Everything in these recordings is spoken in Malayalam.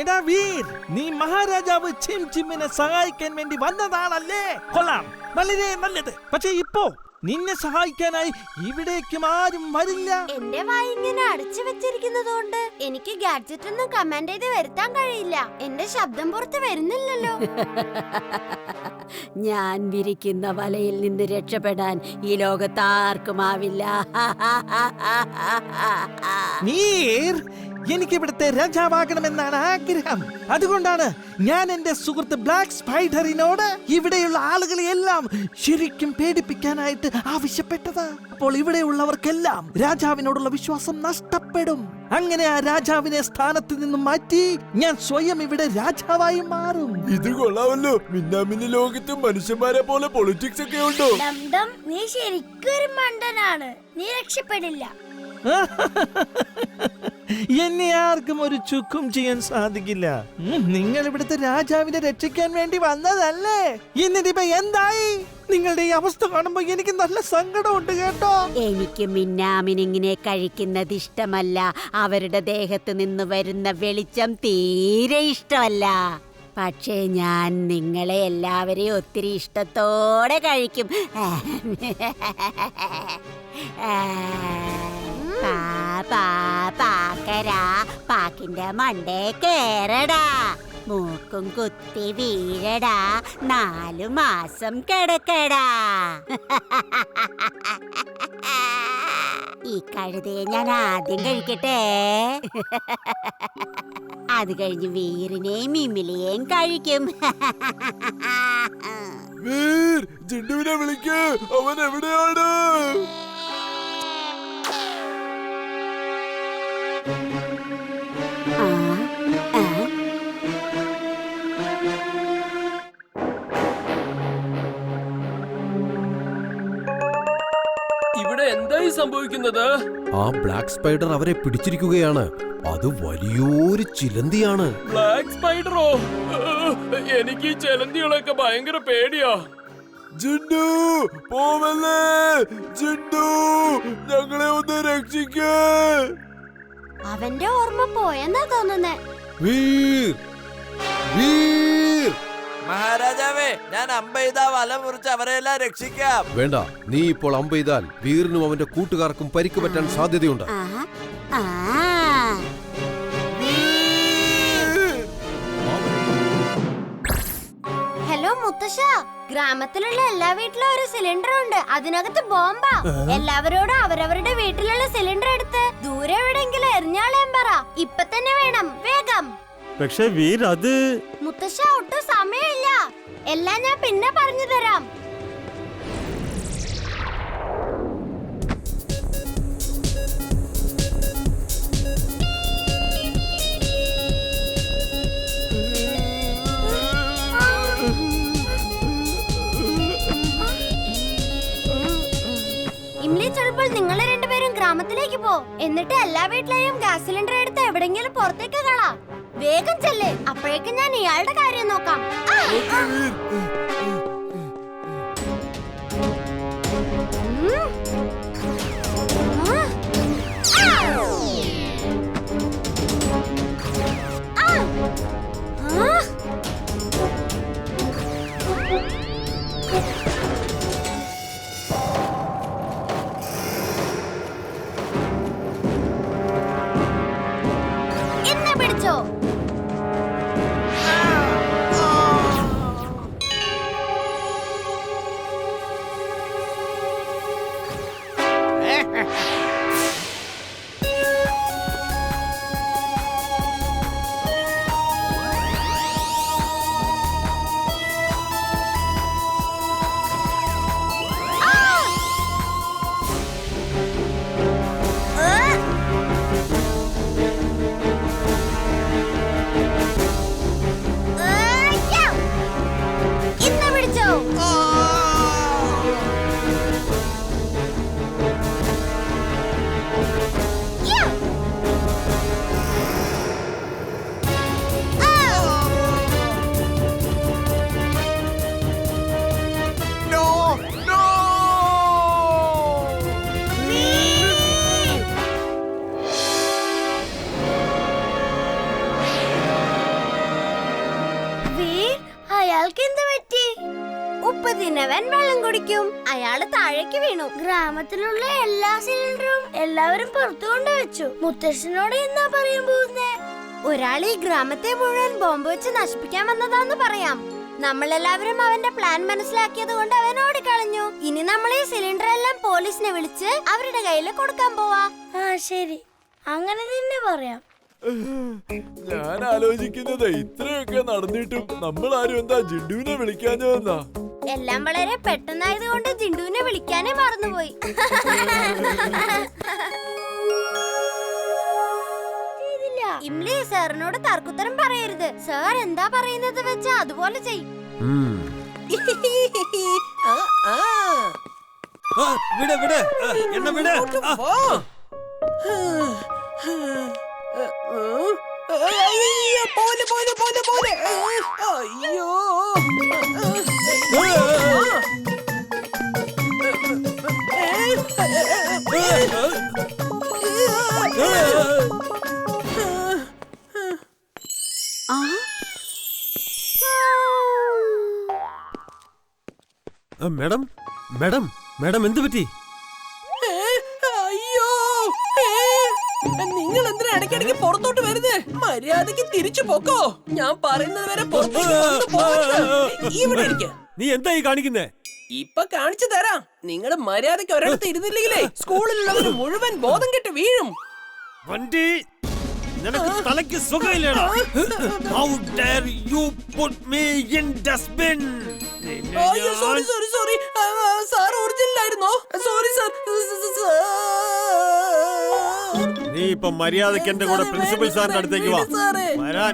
എടാ വീർ, നീ മഹാരാജാവ് ചിം ചിമ്മിനെ സഹായിക്കാൻ വേണ്ടി വന്നതാണല്ലേ? കൊള്ളാം, വളരെ നല്ലത്. പക്ഷെ ഇപ്പോ നിന്നെ സഹായിക്കാനായി ഇവിടേക്കും ആരും വരില്ല. എന്റെ വായി ഇങ്ങനെ അടച്ചു വെച്ചിരിക്കുന്നതുകൊണ്ട് എനിക്ക് ഗാഡ്ജറ്റ് ഒന്നും കമാൻഡ് ചെയ്ത് വരുത്താൻ കഴിയില്ല. എന്റെ ശബ്ദം പുറത്ത് വരുന്നില്ലല്ലോ. ഞാൻ വിരിക്കുന്ന വലയിൽ നിന്ന് രക്ഷപ്പെടാൻ ഈ ലോകത്താർക്കുമാവില്ല. വീർ, എനിക്ക് ഇവിടുത്തെ രാജാവാകണമെന്നാണ് ആഗ്രഹം. അതുകൊണ്ടാണ് ഞാൻ എന്റെ സുഹൃത്ത് ബ്ലാക്ക് സ്പൈഡറിനോട് ഇവിടെയുള്ള ആളുകളെ എല്ലാം ശരിക്കും പേടിപ്പിക്കാനായിട്ട് ആവശ്യപ്പെട്ടത്. അപ്പോൾ ഇവിടെയുള്ളവർക്കെല്ലാം രാജാവിനോടുള്ള വിശ്വാസം നഷ്ടപ്പെടും. അങ്ങനെ ആ രാജാവിനെ സ്ഥാനത്ത് നിന്നും മാറ്റി ഞാൻ സ്വയം ഇവിടെ രാജാവായി മാറും. ഇത് കൊള്ളാമല്ലോ. മിന്നാമിന്നി ലോകത്ത് മനുഷ്യന്മാരെ പോലെ പൊളിറ്റിക്സ് ഒക്കെ ഉണ്ടോ? നീ ശരിക്കും ഒരു മണ്ടനാണ്. നീ രക്ഷപ്പെടില്ല. എന്നെ ആർക്കും ഒരു ചുക്കും ചെയ്യാൻ സാധിക്കില്ല. നിങ്ങൾ ഇവിടുത്തെ രാജാവിനെ രക്ഷിക്കാൻ വേണ്ടി വന്നതല്ലേ? എന്നിട്ടിപ്പോ എന്തായി? നിങ്ങളുടെ ഈ അവസ്ഥ കാണുമ്പോ എനിക്ക് നല്ല സങ്കടമുണ്ട് കേട്ടോ. എനിക്ക് മിന്നാമിനിങ്ങിനെ കഴിക്കുന്നത് ഇഷ്ടമല്ല. അവരുടെ ദേഹത്ത് നിന്ന് വരുന്ന വെളിച്ചം തീരെ ഇഷ്ടമല്ല. പക്ഷേ ഞാൻ നിങ്ങളെ എല്ലാവരെയും ഒത്തിരി ഇഷ്ടത്തോടെ കഴിക്കും. പാക്കിന്റെ മണ്ടേ കേറടാ, മൂക്കും കുത്തി വീഴടാ, 4 മാസം കിടക്കടാ. ഈ കഴുതയെ ഞാൻ ആദ്യം കഴിക്കട്ടെ. അത് കഴിഞ്ഞ് വീറിനെയും മിമിലിയെയും കഴിക്കും. വീർ, ജിണ്ടുവിനെ വിളിക്ക്. അവൻ എവിടെയാണ്? ഇവിടെ എന്തായി സംഭവിക്കുന്നത്? ആ ബ്ലാക്ക് സ്പൈഡർ അവരെ പിടിച്ചിരിക്കുകയാണ്. അത് വലിയൊരു ചിലന്തിയാണ്. ബ്ലാക്ക് സ്പൈഡറോ? എനിക്ക് ഈ ചിലന്തികളൊക്കെ ഭയങ്കര പേടിയാ. ജിണ്ടു, പോവല്ലേ? ജിണ്ടു, ഞങ്ങളെ ഒന്ന് രക്ഷിക്കേ. അവന്റെ ഓർമ്മ പോയെന്നാ തോന്നുന്നേ. വീർ, വീർ. മഹാരാജാവേ, ഞാൻ അമ്പെയ്താ വല മുറിച്ച് അവരെല്ലാം രക്ഷിക്കാം. വേണ്ട, നീ ഇപ്പോൾ അമ്പെയ്താൽ വീറിനും അവന്റെ കൂട്ടുകാർക്കും പരിക്ക് പറ്റാൻ സാധ്യതയുണ്ട്. ഹലോ മുത്തശ്ശ, ഗ്രാമത്തിലുള്ള എല്ലാ വീട്ടിലും ഒരു സിലിണ്ടർ ഉണ്ട്. അതിനകത്ത് ബോംബാ. എല്ലാവരോടും അവരവരുടെ വീട്ടിലുള്ള സിലിണ്ടർ എടുത്ത് ദൂരെ എവിടെയെങ്കിലും എറിഞ്ഞാളേം പറ. ഇപ്പൊ തന്നെ വേണം, വേഗം. പക്ഷേ വീർ, അത് മുത്തശ്ശ, ഒട്ടും സമയമില്ല. എല്ലാം ഞാൻ പിന്നെ പറഞ്ഞു തരാം. ഇംലി ചൊല്ലുമ്പോൾ നിങ്ങൾ രണ്ടുപേരും ഗ്രാമത്തിലേക്ക് പോ. എന്നിട്ട് എല്ലാ വീട്ടിലെയും ഗ്യാസ് സിലിണ്ടർ എടുത്ത് എവിടെയെങ്കിലും പുറത്തേക്ക് കളാ. വേഗം ചെല്ല്. അപ്പോഴേക്കും ഞാൻ ഇയാളുടെ കാര്യം നോക്കാം. എന്നെ പിടിച്ചോ. അയാൾക്ക് എന്ത് പറ്റി? ഉപ്പ് തിന്നവൻ വെള്ളം കുടിക്കും. അയാള് താഴേക്ക് വീണു. ഗ്രാമത്തിലുള്ള എല്ലാ സിലിണ്ടറും എല്ലാവരും പുറത്തു കൊണ്ടുവച്ചു. മുത്തശ്ശനോട് എന്താ പറയാൻ പോകുന്നേ? ഒരാൾ ഈ ഗ്രാമത്തെ മുഴുവൻ ബോംബ് വെച്ച് നശിപ്പിക്കാൻ വന്നതാന്ന് പറയാം. നമ്മളെല്ലാവരും അവന്റെ പ്ലാൻ മനസ്സിലാക്കിയത് കൊണ്ട് അവൻ ഓടിക്കളഞ്ഞു. ഇനി നമ്മൾ ഈ സിലിണ്ടർ എല്ലാം പോലീസിനെ വിളിച്ച് അവരുടെ കയ്യിൽ കൊടുക്കാൻ പോവാ. ശരി, അങ്ങനെ തന്നെ പറയാം. ഞാൻ ആലോചിക്കുന്നത് ഇത്രയൊക്കെ നടന്നിട്ടും നമ്മൾ ആരും എന്താ ജിണ്ടുവിനെ വിളിക്കാഞ്ഞതെന്നാ. എല്ലാം വളരെ പെട്ടെന്നായതുകൊണ്ട് ജിണ്ടുവിനെ വിളിക്കാനേ മറന്നുപോയി. ഇംലി, സാറിനോട് തർക്കുത്തരം പറയരുത്. സാർ എന്താ പറയുന്നത് വെച്ചാ അതുപോലെ ചെയ്യും. വിട് വിട് എന്നെ വിട്. മേഡം മേഡം മേഡം എന്ത് പറ്റി? അയ്യോ, നിങ്ങൾ എന്തിനാ ഇടയ്ക്കിടയ്ക്ക് പുറത്തോട്ട് വരുന്നേ? മര്യാദക്ക് തിരിച്ചു പോക്കോ. ഞാൻ പറയുന്നത് വരെ ഇവിടെ ഇരിക്ക. നീ എന്തായി കാണിക്കുന്നേ? ഇപ്പൊ കാണിച്ചു തരാം. നിങ്ങള് മര്യാദക്ക് ഒരിടത്ത് ഇരുന്നില്ലെങ്കിലേ സ്കൂളിലുള്ളവര് മുഴുവൻ ബോധം കെട്ട് വീഴും. വണ്ടി നിനക്ക് തലയ്ക്ക് സുഖമില്ലേടാ? How dare you put me in dustbin? Sorry sorry sorry sir ഒറിജിനലായിരുന്നോ? Sorry sir. നീ ഇപ്പൊ മര്യാദക്ക് എന്റെ കൂടെ പ്രിൻസിപ്പൽ സാറിന്റെ അടുത്തേക്ക് വാ. വരാൻ.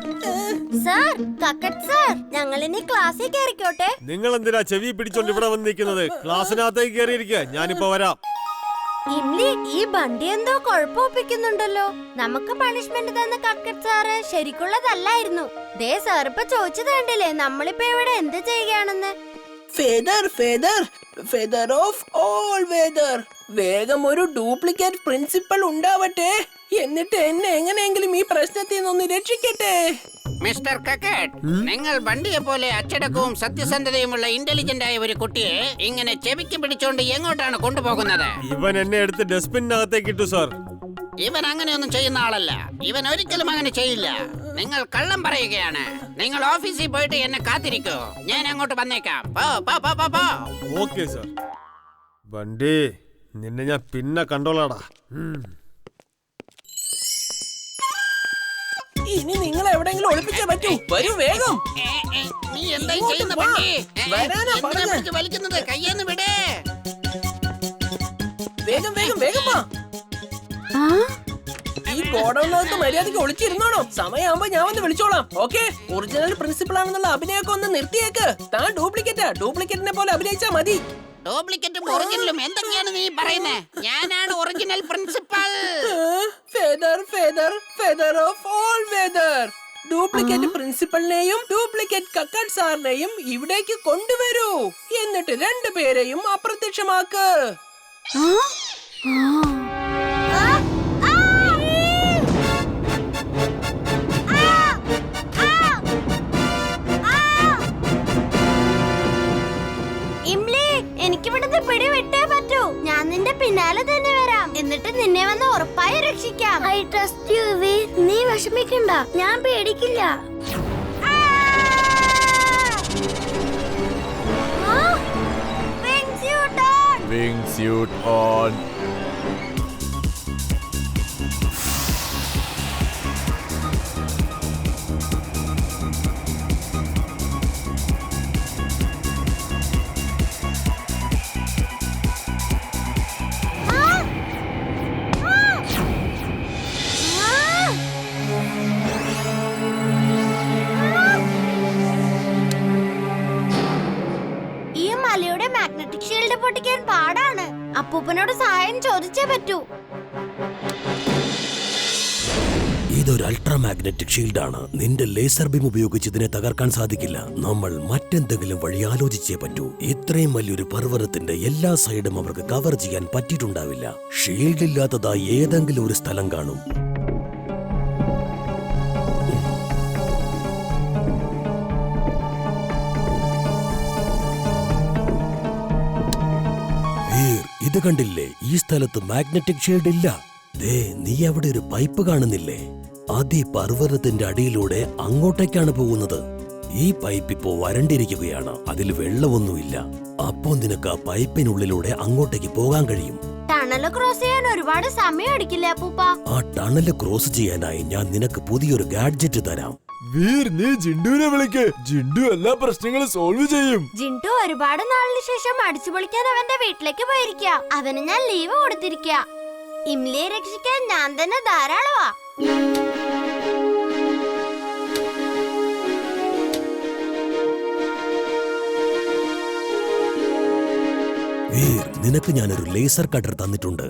സാർ, കക്കട്ട് സാർ, ഞങ്ങൾ ഇനി ക്ലാസ്സിൽ കയറിക്കോട്ടെ? നിങ്ങൾ എന്തിനാ ചെവി പിടിച്ചോണ്ട് ഇവിടെ വന്ന് നിൽക്കുന്നത്? ക്ലാസ്സിനകത്തേക്ക് കയറിയിരിക്കുക. ഞാനിപ്പോ വരാം. ഇംലി, ഈ വണ്ടി എന്തോ കുഴപ്പമൊപ്പിക്കുന്നുണ്ടല്ലോ. നമുക്ക് പണിഷ്മെന്റ് തന്ന കക്കട്ട് സാറ് ശരിക്കുള്ളതല്ലായിരുന്നു. ദേ സാർ ഇപ്പൊ ചോദിച്ചത് കണ്ടില്ലേ നമ്മളിപ്പോ ഇവിടെ എന്ത് ചെയ്യുകയാണെന്ന്? Feather feather feather of all whether. വേഗം ഒരു ഡ്യൂപ്ലിക്കേറ്റ് പ്രിൻസിപ്പൽ ഉണ്ടാവട്ടെ, എന്നിട്ട് എന്നെ എങ്ങനെയെങ്കിലും ഈ പ്രശ്നത്തിൽ നിന്നൊന്ന് രക്ഷിക്കട്ടെ. മിസ്റ്റർ കക്കറ്റ്, നിങ്ങൾ വണ്ടിയെ പോലെ അച്ചടക്കവും സത്യസന്ധതയുമുള്ള ഇന്റലിജന്റ് ആയ ഒരു കുട്ടിയെ ഇങ്ങനെ ചെവിക്ക് പിടിച്ചോണ്ട് എങ്ങോട്ടാണ് കൊണ്ടുപോകുന്നത്? ഇവൻ എന്നെ എടുത്ത് ഡസ്റ്റ്ബിനകത്തേക്ക് ഇട്ടു സാർ. ഇവൻ അങ്ങനെയൊന്നും ചെയ്യുന്ന ആളല്ല. ഇവൻ ഒരിക്കലും അങ്ങനെ ചെയ്യില്ല. നിങ്ങൾ കള്ളം പറയുകയാണ്. നിങ്ങൾ ഓഫീസിൽ പോയിട്ട് എന്നെ കാത്തിരിക്കൂ. ഞാൻ അങ്ങോട്ട് വന്നേക്കാം. Okay sir. വണ്ടി നിന്നെ ഞാൻ പിന്നെ കണ്ടോളാടാ. ഇനി നിങ്ങൾ എവിടെയെങ്കിലും ഒളിപ്പിച്ചേ പറ്റൂ. വരൂ വേഗം. നീ എന്തായി ചെയ്യുന്ന പട്ടി? വലിക്കുന്നത് കയ്യെന്ന് വിടേ. വേഗം വേഗം വേഗം വാ. ഈ ഗോഡൌണിനകത്ത് മര്യാദയ്ക്ക് ഒളിച്ചിരുന്നോണം. സമയമാകുമ്പോ ഞാൻ വന്ന് വിളിച്ചോളാം. ഓക്കെ? ഒറിജിനൽ പ്രിൻസിപ്പൾ ആണെന്നുള്ള അഭിനയൊക്കെ ഒന്ന് നിർത്തിയേക്ക്. താൻ ഡ്യൂപ്ലിക്കേറ്റാ. ഡ്യൂപ്ലിക്കേറ്റിനെ പോലെ അഭിനയിച്ചാ മതി. ഡ്യൂപ്ലിക്കേറ്റും ഒറിജിനലും എന്തൊക്കെയാണ് നീ പറയുന്നത്? ഞാനാണ് original principal. Feather feather feather of all weather. Duplicate പ്രിൻസിപ്പലിനെയും ഡ്യൂപ്ലിക്കേറ്റ് കക്കട്ട് സാറിനെയും ഇവിടേക്ക് കൊണ്ടുവരൂ. എന്നിട്ട് രണ്ടുപേരെയും അപ്രത്യക്ഷമാക്ക്. എനിക്കിവിടുന്ന് പിടിവിട്ടേ പറ്റൂ. ഞാൻ നിന്റെ പിന്നാലെ തന്നെ വരാം. എന്നിട്ട് നിന്നെ വന്ന് ഉറപ്പായി രക്ഷിക്കാം. ഐ ട്രസ്റ്റ് യു വി. നീ വിഷമിക്കണ്ട, ഞാൻ പേടിക്കില്ല. Wing suit on. Magnetic shield പൊട്ടിക്കാൻ പാടാണ്. അപ്പൂപ്പനോട് സഹായം ചോദിച്ചേ പറ്റൂ. ഇതൊരു അൾട്രാ മാഗ്നറ്റിക് ഷീൽഡാണ്. നിന്റെ ലേസർ ബീം ഉപയോഗിച്ച് ഇതിനെ തകർക്കാൻ സാധിക്കില്ല. നമ്മൾ മറ്റെന്തെങ്കിലും വഴി ആലോചിച്ചേ പറ്റൂ. ഇത്രയും വലിയൊരു പർവ്വതത്തിന്റെ എല്ലാ സൈഡും അവർക്ക് കവർ ചെയ്യാൻ പറ്റിയിട്ടുണ്ടാവില്ല. ഷീൽഡ് ഇല്ലാത്തതായി ഏതെങ്കിലും ഒരു സ്ഥലം കാണും. ഇത് കണ്ടില്ലേ, ഈ സ്ഥലത്ത് മാഗ്നറ്റിക് ഷീൽഡ് ഇല്ല. ദേ, നീ അവിടെ ഒരു പൈപ്പ് കാണുന്നില്ലേ? അത് ഈ പർവ്വതത്തിന്റെ അടിയിലൂടെ അങ്ങോട്ടേക്കാണ് പോകുന്നത്. ഈ പൈപ്പ് ഇപ്പോ വരണ്ടിരിക്കുകയാണ്, അതിൽ വെള്ളമൊന്നുമില്ല. അപ്പോ നിനക്ക് ആ പൈപ്പിനുള്ളിലൂടെ അങ്ങോട്ടേക്ക് പോകാൻ കഴിയും. ടണല് ക്രോസ് ചെയ്യാൻ ഒരുപാട് സമയം എടുക്കില്ലേ അപ്പൂപ്പ? ആ ടണല് ക്രോസ് ചെയ്യാനായി ഞാൻ നിനക്ക് പുതിയൊരു ഗാഡ്ജറ്റ് തരാം. വീർ, നീ ജിണ്ടുവിനെ വിളിക്ക്. ജിണ്ടു എല്ലാ പ്രശ്നങ്ങളും സോൾവ് ചെയ്യും. ജിൻഡു ഒരുപാട് നാളിന് ശേഷം അടിച്ചു പൊളിക്കാൻ അവന്റെ വീട്ടിലേക്ക് പോയിരിക്ക. അവന് ഞാൻ ലീവ് കൊടുത്തിരിക്ക. ഇംലിയെ രക്ഷിക്കാൻ ഞാൻ തന്നെ ധാരാളമാ. വീർ, നിനക്ക് ഞാനൊരു ലേസർ കട്ടർ തന്നിട്ടുണ്ട്.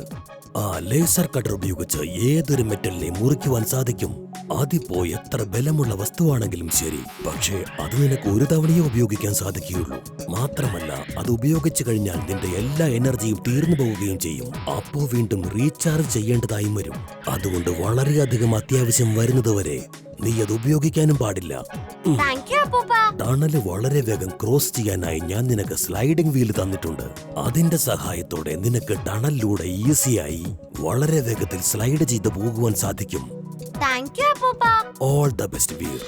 ആ ലേസർ കട്ടർ ഉപയോഗിച്ച് ഏതൊരു മെറ്റലിനെ മുറിക്കുവാൻ സാധിക്കും. അതിപ്പോ എത്ര ബലമുള്ള വസ്തുവാണെങ്കിലും ശരി. പക്ഷേ അത് നിനക്ക് ഒരു തവണയേ ഉപയോഗിക്കാൻ സാധിക്കുകയുള്ളൂ. മാത്രമല്ല, അത് ഉപയോഗിച്ചു കഴിഞ്ഞാൽ നിന്റെ എല്ലാ എനർജിയും തീർന്നു പോവുകയും ചെയ്യും. അപ്പോ വീണ്ടും റീചാർജ് ചെയ്യേണ്ടതായും വരും. അതുകൊണ്ട് വളരെയധികം അത്യാവശ്യം വരുന്നതുവരെ നീ അത് ഉപയോഗിക്കാനും പാടില്ല. താങ്ക് യു അപ്പൂപ്പ. ടണല് വളരെ വേഗം ക്രോസ് ചെയ്യാനായി ഞാൻ നിനക്ക് സ്ലൈഡിംഗ് വീൽ തന്നിട്ടുണ്ട്. അതിന്റെ സഹായത്തോടെ നിനക്ക് ടണലിലൂടെ ഈസിയായി വളരെ വേഗത്തിൽ സ്ലൈഡ് ചെയ്ത് പോകുവാൻ സാധിക്കും. താങ്ക് യു അപ്പൂപ്പ. All the best Veer.